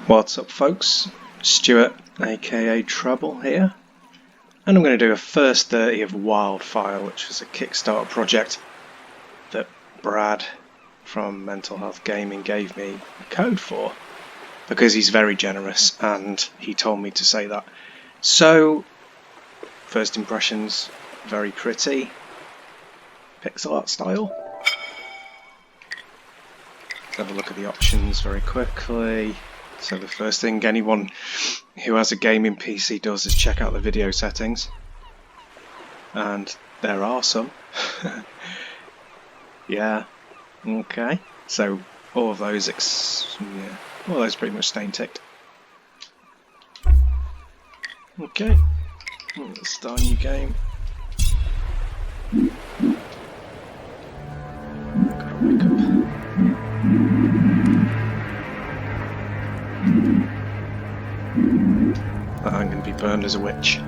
What's up folks, Stuart aka Trouble here, and I'm going to do a first 30 of Wildfire, which was a Kickstarter project that Brad from Mental Health Gaming gave me a code for, because he's very generous and he told me to say that. So, first impressions, very pretty, pixel art style. Let's have a look at the options very quickly. So the first thing anyone who has a gaming PC does is check out the video settings, and there are some. Yeah, okay. So all of those, all those pretty much staying ticked. Okay, let's start a new game. Gotta wake up. I'm going to be burned as a witch.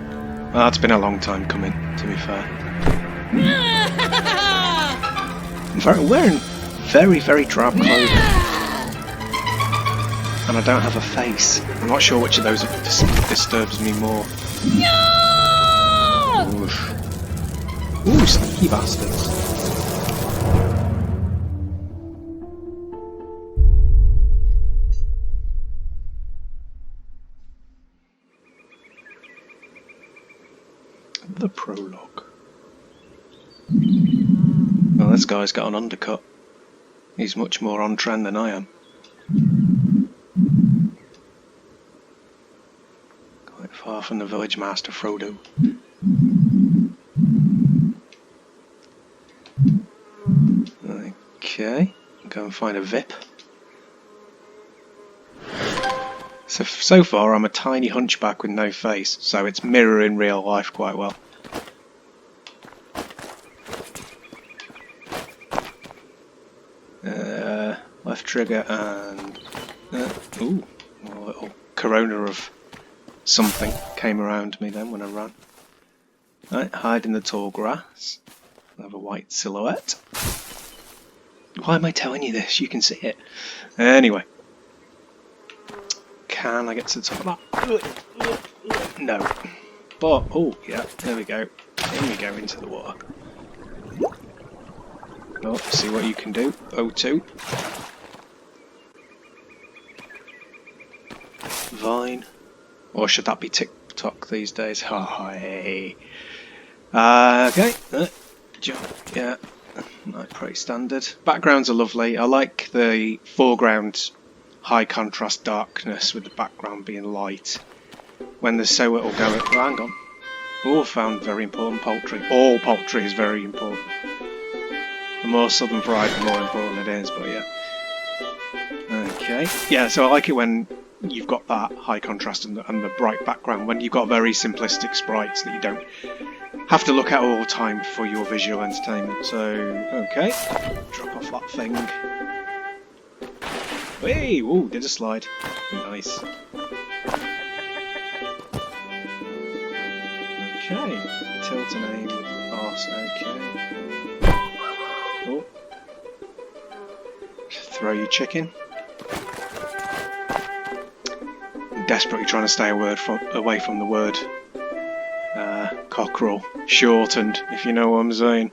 Well, it's been a long time coming, to be fair. I'm wearing very, very drab clothing. And I don't have a face. I'm not sure which of those disturbs me more. Ooh, sneaky bastards. The prologue. Well, this guy's got an undercut. He's much more on trend than I am. Quite far from the village master Frodo. Okay, go and find a VIP. So far I'm a tiny hunchback with no face, so it's mirroring real life quite well. Left trigger and... ooh, a little corona of something came around me then when I ran. Right, hide in the tall grass. I have a white silhouette. Why am I telling you this? You can see it. Anyway. Can I get to the top of that? No. But, oh, yeah, there we go. In we go into the water. Oh, see what you can do. O2. Vine. Or should that be TikTok these days? Hi. Okay. Jump. Yeah. Right, pretty standard. Backgrounds are lovely. I like the foreground high contrast darkness with the background being light. When there's so little going... Oh, hang on. Oh, found very important poultry. All poultry is very important. The more southern fried, the more important it is, but yeah. Okay. Yeah, so I like it when you've got that high contrast and the bright background, when you've got very simplistic sprites that you don't have to look at all the time for your visual entertainment. So, okay. Drop off that thing. Hey, whoa, did a slide. Nice. Okay. Tilt and aim with arse, okay. Oh. Throw your chicken. I'm desperately trying to stay away from the word cockerel. Shortened, if you know what I'm saying.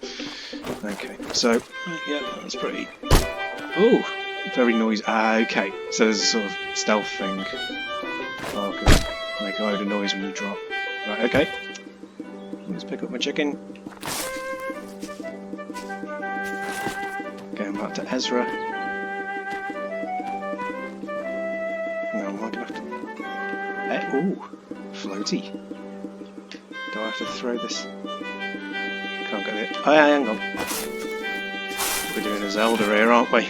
Okay, so, yeah, that's pretty... Oh! Very noisy. Okay, so there's a sort of stealth thing. Oh, good. Make a load of noise when you drop. Right, okay. Let's pick up my chicken. Going back to Ezra. No, am I gonna have to... ooh, floaty. Do I have to throw this? Can't get it. Oh, yeah, hang on. We're doing a Zelda here, aren't we?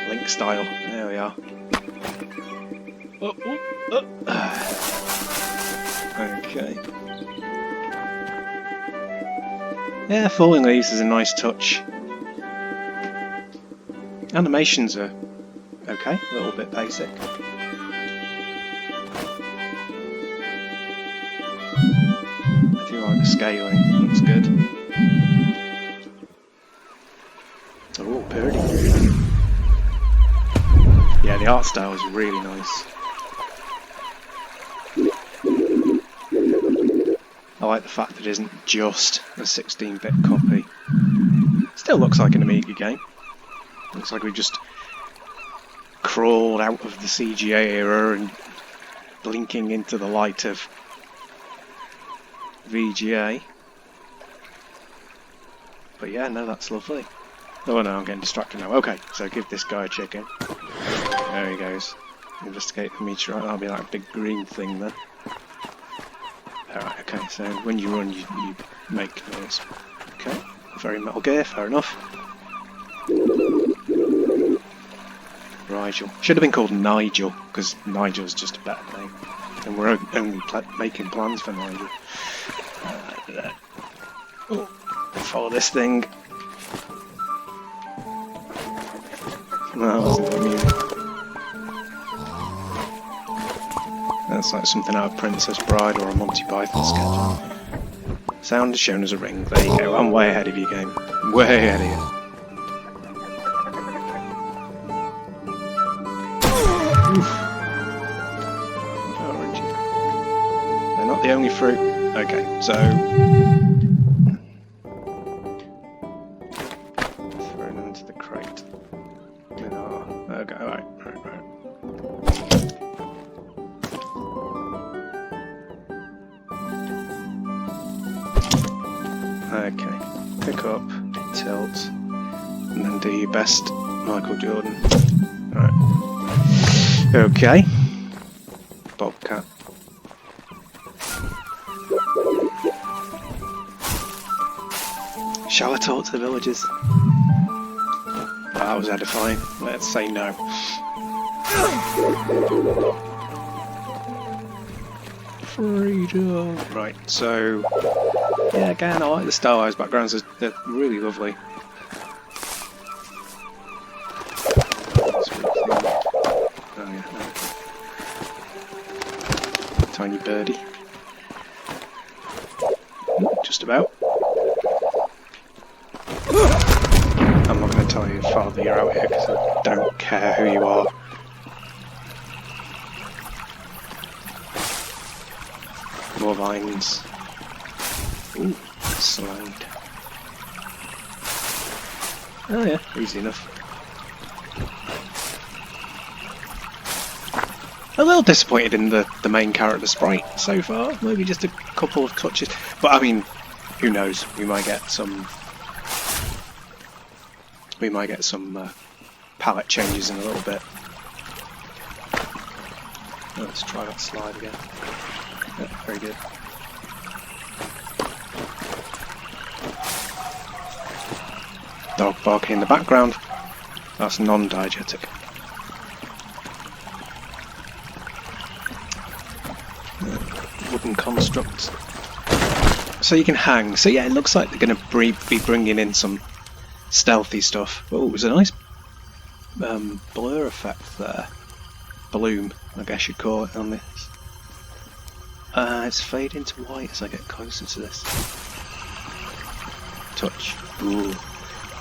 Link style. There we are. Oh, oh, oh. Okay. Yeah, falling leaves is a nice touch. Animations are okay, a little bit basic. I do like the scaling, looks good. Oh, pretty. Yeah, Yeah, the art style is really nice. I like the fact that it isn't just a 16-bit copy. Still looks like an Amiga game. Looks like we just crawled out of the CGA era and blinking into the light of VGA. But yeah, no, that's lovely. Oh no, I'm getting distracted now. Okay, so give this guy a chicken. There he goes. Investigate the meteorite. That'll be like a big green thing then. Alright, okay, so when you run, you make noise. Okay, very Metal Gear, fair enough. Rigel. Should have been called Nigel, because Nigel's just a better name. And we're only making plans for Nigel. Follow this thing. No, that wasn't the music. That's like something out of Princess Bride or a Monty Python sketch. Sound is shown as a ring. There you go. I'm way ahead of you, game. Way ahead of you. Oranges. They're not the only fruit. Okay, so throw them into the crate. Oh, okay, right. Okay, pick up, tilt, and then do your best, Michael Jordan. Right. Okay. Bobcat. Shall I talk to the villagers? That was edifying. Let's say no. Freedom. Right, so yeah, again, I like the stylized backgrounds. They're really lovely. Oh yeah, okay. Tiny birdie. Just about. I'm not going to tell you, Father, you're out here because I don't care who you are. More vines. Ooh, slide. Oh yeah, easy enough. A little disappointed in the main character sprite so far. Maybe just a couple of touches. But I mean, who knows? We might get some palette changes in a little bit. Let's try that slide again. Yeah, very good. Dog barking in the background. That's non-diegetic. Wooden constructs. So you can hang. So yeah, it looks like they're going to be bringing in some stealthy stuff. Oh, there's a nice blur effect there. Bloom, I guess you'd call it on this. It's fading to white as I get closer to this. Touch. Ooh.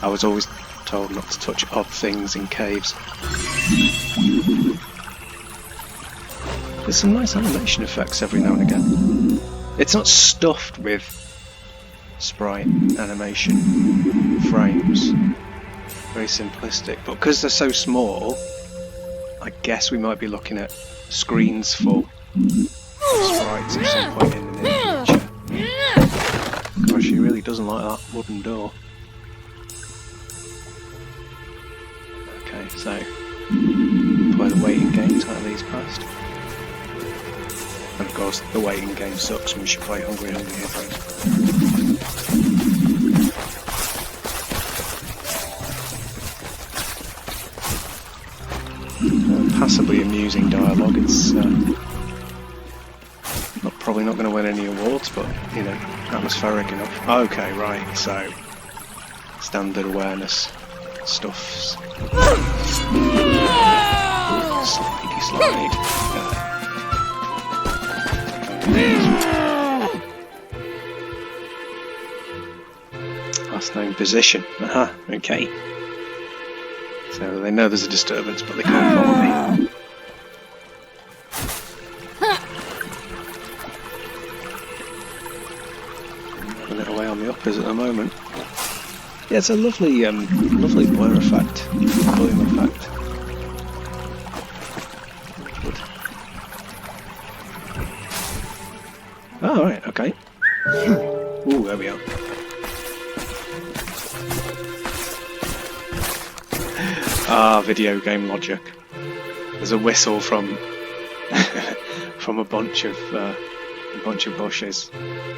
I was always told not to touch odd things in caves. There's some nice animation effects every now and again. It's not stuffed with sprite animation frames. Very simplistic, but because they're so small, I guess we might be looking at screens full sprites at some point in the near future. Gosh, he really doesn't like that wooden door. Okay, so play the waiting game, time these past. And of course, the waiting game sucks and we should play Hungry Hungry Hippos. Passably amusing dialogue. It's probably not going to win any awards, but you know, atmospheric enough. Okay, right, so standard awareness stuffs. Slidey slide. Last name position. Okay. So they know there's a disturbance, but they can't follow me. Having it away on the uppers at the moment. Yeah, it's a lovely, lovely blur effect, bloom effect. Good. Oh, right, okay. Ooh, there we are. Ah, video game logic. There's a whistle from from a bunch of bushes.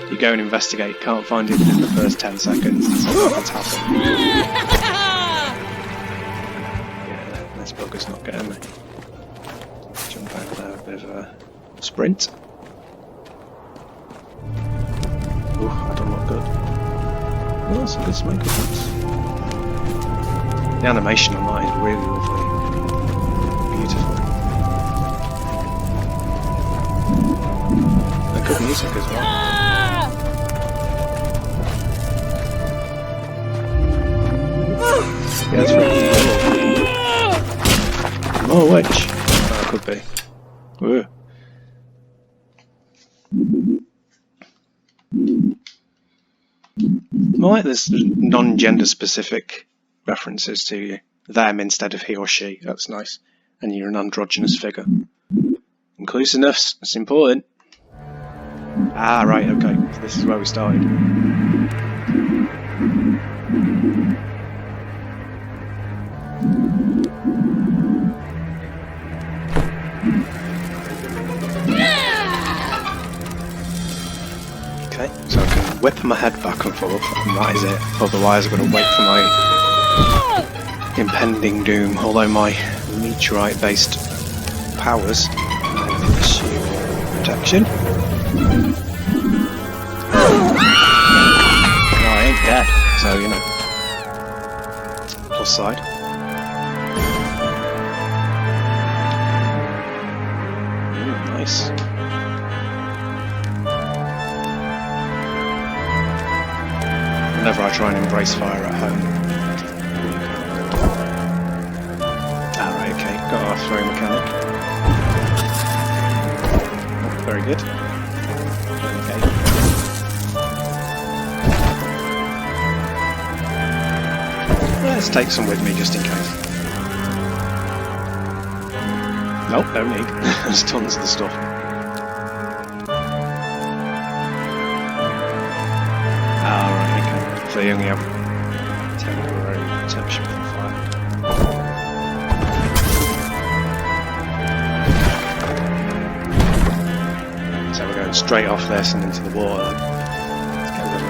You go and investigate, can't find it within the first 10 seconds. So what's happened? Yeah, this bugger's not getting me. Jump out there, a bit of a sprint. Ooh, that don't look good. Oh, some good smoke effects. The animation on that is really lovely. Beautiful. And good music as well. Yeah, it's very cool. Oh, witch. Oh, it could be. Ooh. More like there's non-gender specific references to them instead of he or she. That's nice. And you're an androgynous figure. Inclusiveness, that's important. Ah, right, okay. So this is where we started. Okay, so I can whip my head back and forth, and that is it. Otherwise I'm going to wait for my impending doom, although my meteorite-based powers assume protection. No, I ain't dead, so you know. Plus side. Ooh, nice. Whenever I try and embrace fire at home. Alright, okay, got our throw mechanic. Very good. Okay. Let's take some with me just in case. Nope, don't need. There's tons of the stuff. Alright, okay. So you only have temporary protection from fire. So we're going straight off this and into the water. Let's get rid of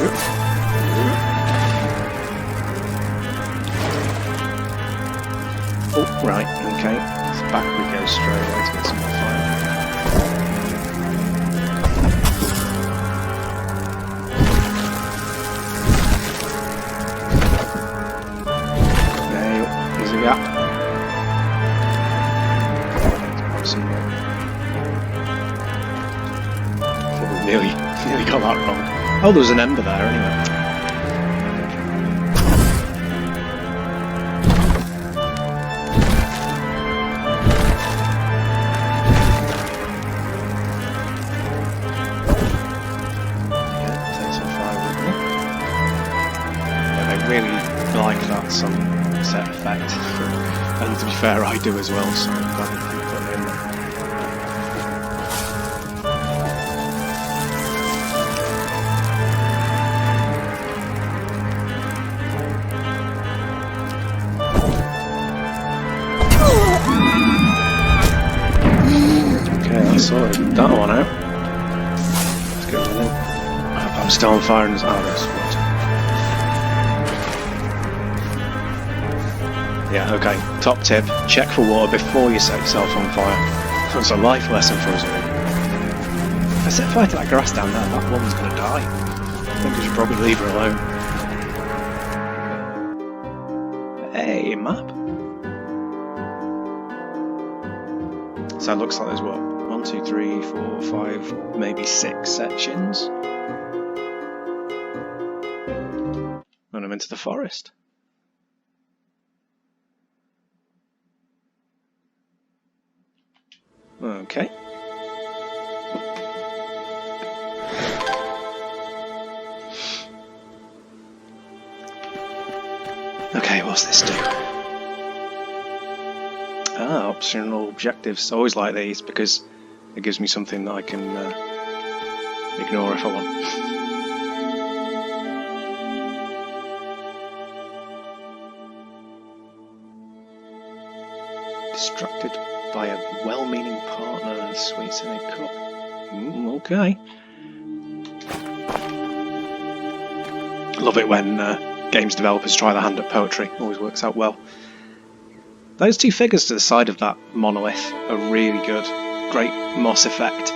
it. Oh, right, okay. So back we go straight away to get some more fire. There's a gap. Let's grab some more. Nearly got that wrong. Oh, there was an ember there anyway. Yeah, take some fire with me. Yeah, they really like that sunset effect. And to be fair, I do as well, so I'm glad that you put it in there. Sorted that one out. Let's get rid of it. I'm still on fire and there's this water. Yeah, okay. Top tip, check for water before you set yourself on fire. That's a life lesson for us all. If I set fire to that grass down there, that woman's gonna die. I think I should probably leave her alone. Hey, map. So it looks like there's what? 1, 2, 3, 4, 5, maybe 6 sections. And I'm into the forest. Okay. Okay, what's this do? Ah, optional objectives. I always like these because it gives me something that I can ignore if I want. Distracted by a well-meaning partner and sweets in a cup. Okay. Love it when games developers try their hand at poetry. Always works out well. Those two figures to the side of that monolith are really good. Great moss effect.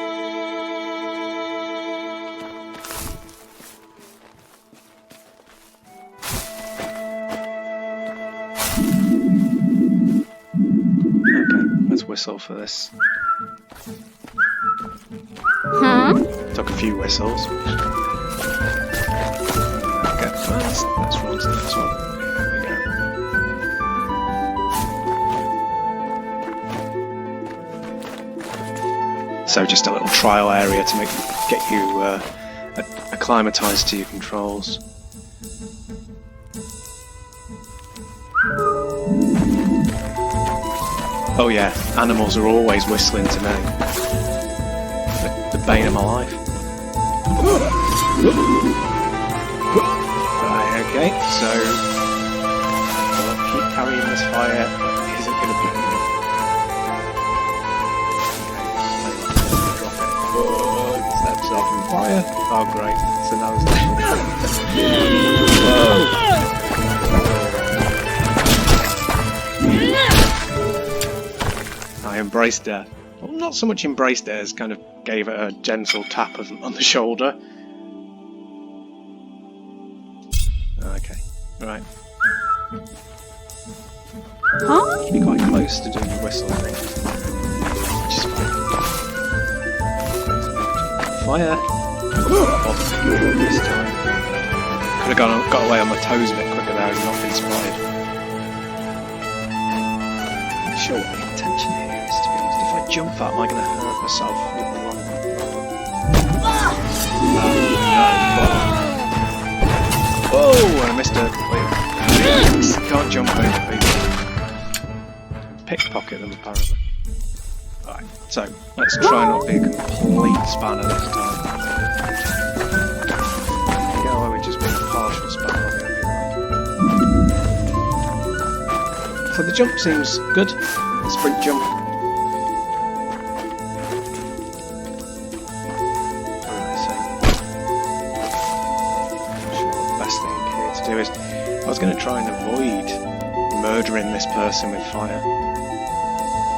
Okay, let's whistle for this. Huh? Took a few whistles. Okay, let's run to the next one. So just a little trial area to get you acclimatized to your controls. Oh yeah, animals are always whistling to me. The bane of my life. Right, okay, so I'll keep carrying this fire. It isn't going to be steps off in fire. Oh great, so now it's I embraced death. Well, not so much embraced it as kind of gave it a gentle tap on the shoulder. Okay, right. Huh? Be quite close to doing the whistle, I think. Which is fine. Fire! Oh, this time. Could have got away on my toes a bit quicker there and not been spotted. I'm not sure what the intention here is, to be honest. If I jump that, am I going to hurt myself with the long... Whoa! I missed a... Wait. Can't jump over people. Pickpocket them, apparently. Alright, so let's try not to be a complete spanner this time. Get away with just being a partial spanner. So the jump seems good. The sprint jump. Alright, so I'm sure the best thing here to do is I was going to try and avoid murdering this person with fire.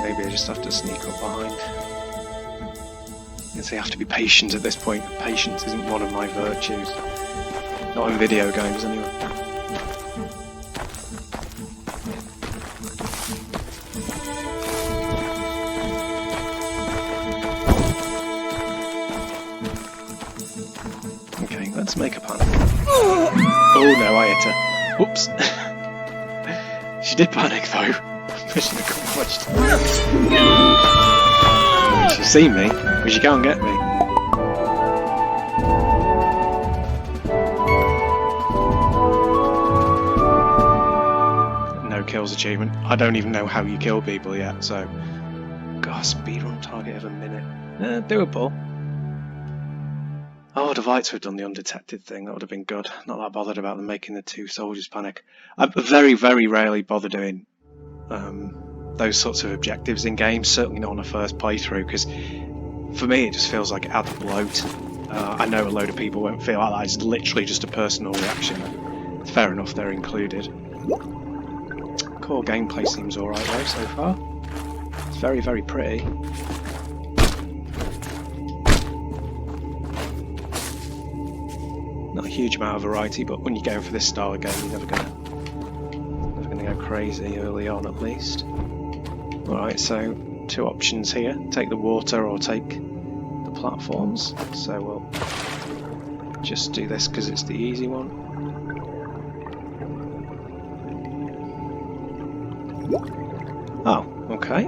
Maybe I just have to sneak up behind. I guess you have to be patient at this point. Patience isn't one of my virtues. Not in video games, anyway. Okay, let's make a panic. Oh no, I hit her. Whoops. She did panic though. Mission accomplished. She's seen me, but she can't get me. No kills achievement. I don't even know how you kill people yet, so... God, speedrun target of a minute. Doable. Oh, I'd have liked to have done the undetected thing. That would have been good. Not that bothered about them making the two soldiers panic. I very, very rarely bother doing those sorts of objectives in games, certainly not on a first playthrough, because for me it just feels like it adds bloat. I know a load of people won't feel like that. It's literally just a personal reaction. Fair enough, they're included. Core gameplay seems alright though so far. It's very, very pretty. Not a huge amount of variety, but when you're going for this style of game, you're never gonna go crazy early on, at least. Alright, so two options here. Take the water or take the platforms. So we'll just do this because it's the easy one. Oh, okay.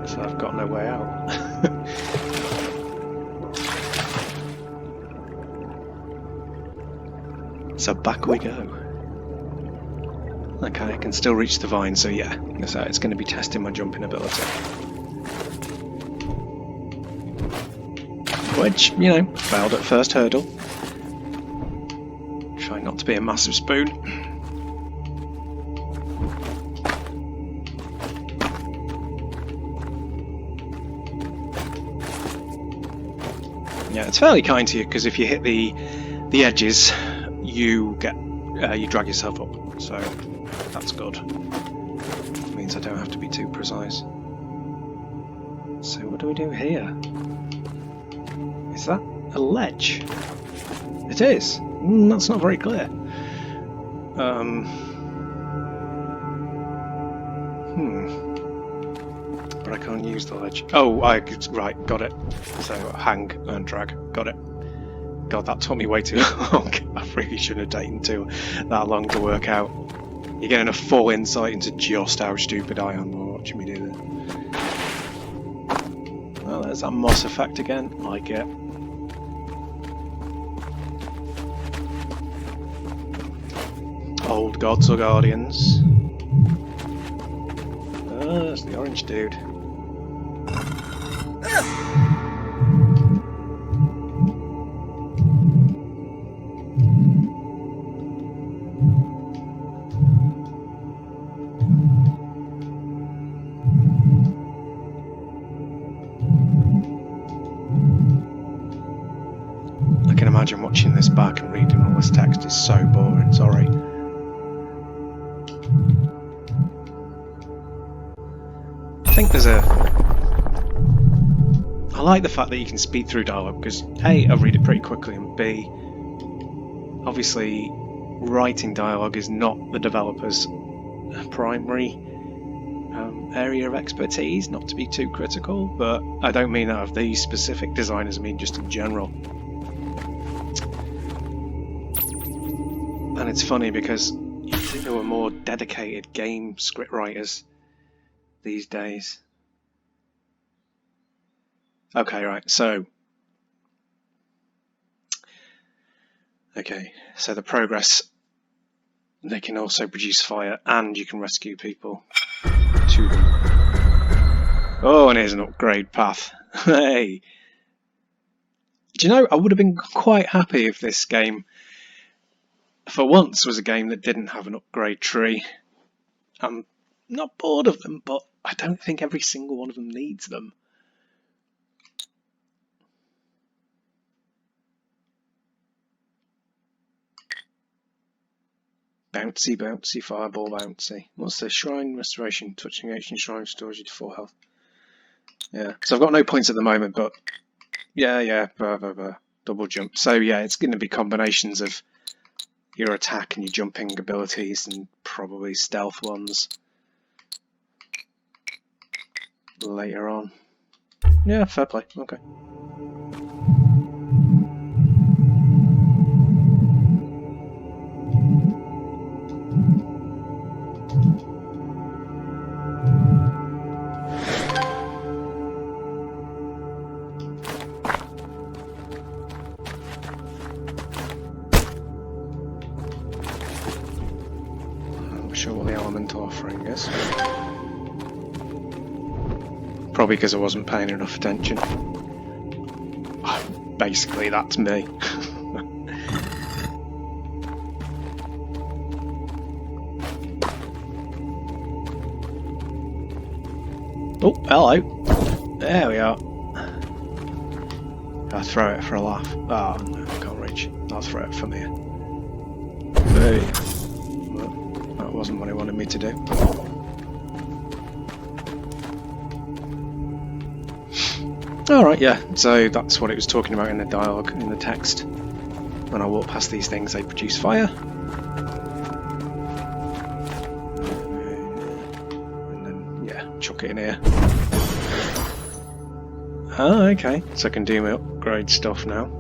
So I've got no way out. So back we go. Okay, I can still reach the vine, so yeah, so it's going to be testing my jumping ability. Which, you know, failed at first hurdle. Try not to be a massive spoon. Yeah, it's fairly kind to you, because if you hit the edges, you drag yourself up, so that's good. It means I don't have to be too precise. So what do we do here? Is that a ledge? It is. That's not very clear. But I can't use the ledge. Oh, right, got it. So hang and drag, got it. God, that took me way too long. I really should have taken that long to work out. You're getting a full insight into just how stupid I am while watching me do this. Well, there's that moss effect again. Like it. Old gods or guardians. That's the orange dude. I can imagine watching this back and reading all this text is so boring, sorry. I think there's I like the fact that you can speed through dialogue, because A, I read it pretty quickly, and B, obviously writing dialogue is not the developer's primary area of expertise, not to be too critical, but I don't mean that of these specific designers, I mean just in general. And it's funny because you'd think there were more dedicated game script writers these days. Okay, right, so the progress, they can also produce fire and you can rescue people to them. Oh, and here's an upgrade path. Hey! Do you know, I would have been quite happy if this game, for once, was a game that didn't have an upgrade tree. I'm not bored of them, but I don't think every single one of them needs them. Bouncy, bouncy, fireball, bouncy. What's this? Shrine restoration, touching ancient shrine stores you to full health. Yeah, so I've got no points at the moment, but yeah, double jump. So yeah, it's going to be combinations of your attack and your jumping abilities and probably stealth ones later on. Yeah, fair play. Okay. Sure what the elemental offering is. Probably because I wasn't paying enough attention. Basically, that's me. Oh, hello. There we are. I'll throw it for a laugh. Oh, no, I can't reach. I'll throw it from here. Hey. That wasn't what he wanted me to do. Alright, yeah, so that's what it was talking about in the dialogue, in the text. When I walk past these things, they produce fire. And then, yeah, chuck it in here. Oh, okay, so I can do my upgrade stuff now.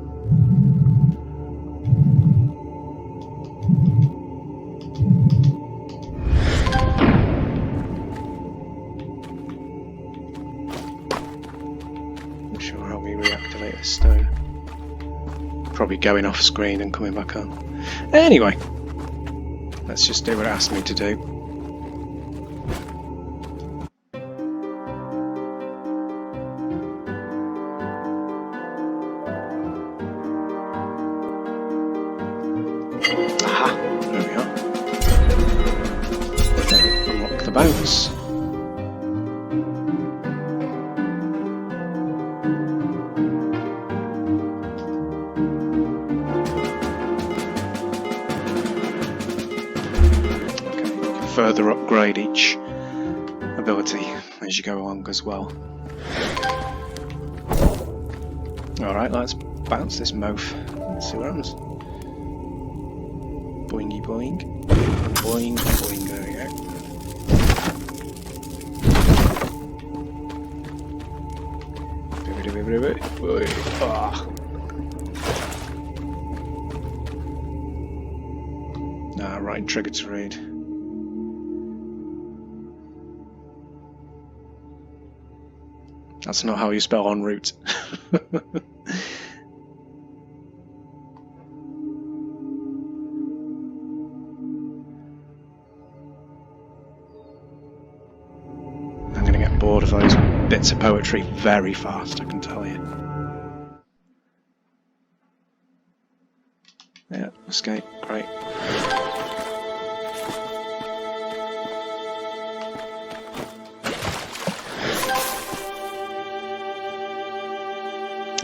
stone. Probably going off screen and coming back on. Anyway, let's just do what it asked me to do. Aha, there we are. Okay, unlock the bounce. Further upgrade each ability as you go along as well. Alright, let's bounce this moaf. Let's see what happens. Boingy boing. Boing, boing, there we go. Ah. Ah, right trigger to read. That's not how you spell en route. I'm going to get bored of those bits of poetry very fast, I can tell you. Yeah, escape, great.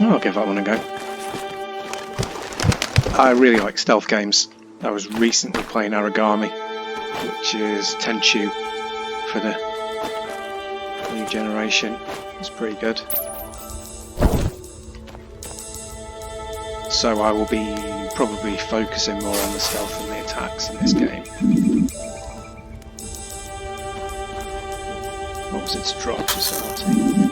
I'll give that one a go. I really like stealth games. I was recently playing Origami, which is Tenchu for the new generation. It's pretty good. So I will be probably focusing more on the stealth and the attacks in this game. What was its drop facility?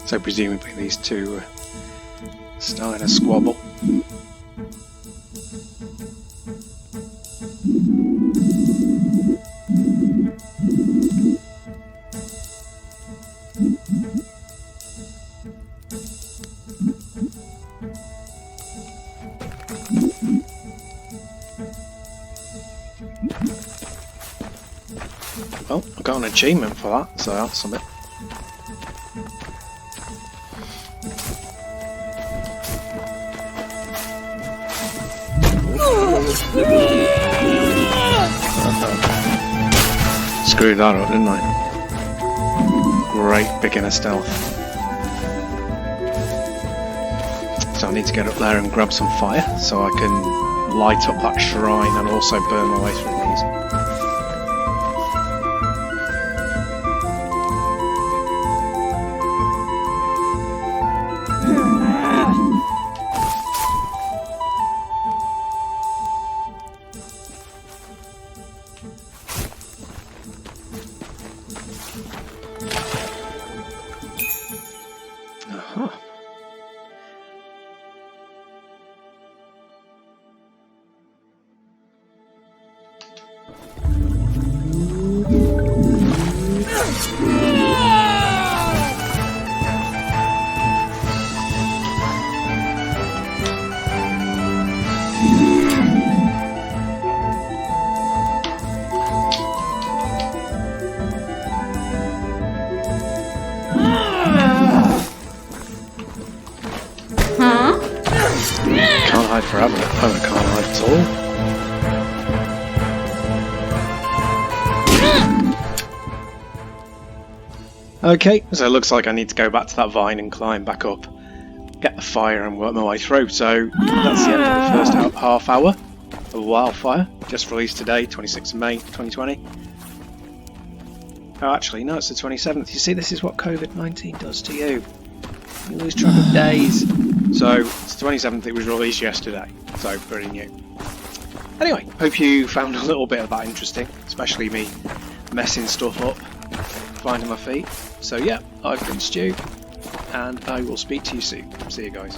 So presumably these two are starting a squabble. Well, I got an achievement for that, so that's something. Screwed that up, didn't I? Great beginner stealth. So I need to get up there and grab some fire so I can light up that shrine and also burn my way through these. Uh-huh. Can't hide forever. Oh, I can't hide at all. Okay, so it looks like I need to go back to that vine and climb back up, get the fire and work my way through. So that's the end of the first half hour of Wildfire, just released today, 26th of May 2020. Oh, actually, no, it's the 27th. You see, this is what COVID-19 does to you. You lose track of days. So it's the 27th, it was released yesterday, so pretty new. Anyway, hope you found a little bit of that interesting, especially me messing stuff up, finding my feet. So yeah, I've been Stu, and I will speak to you soon. See you guys.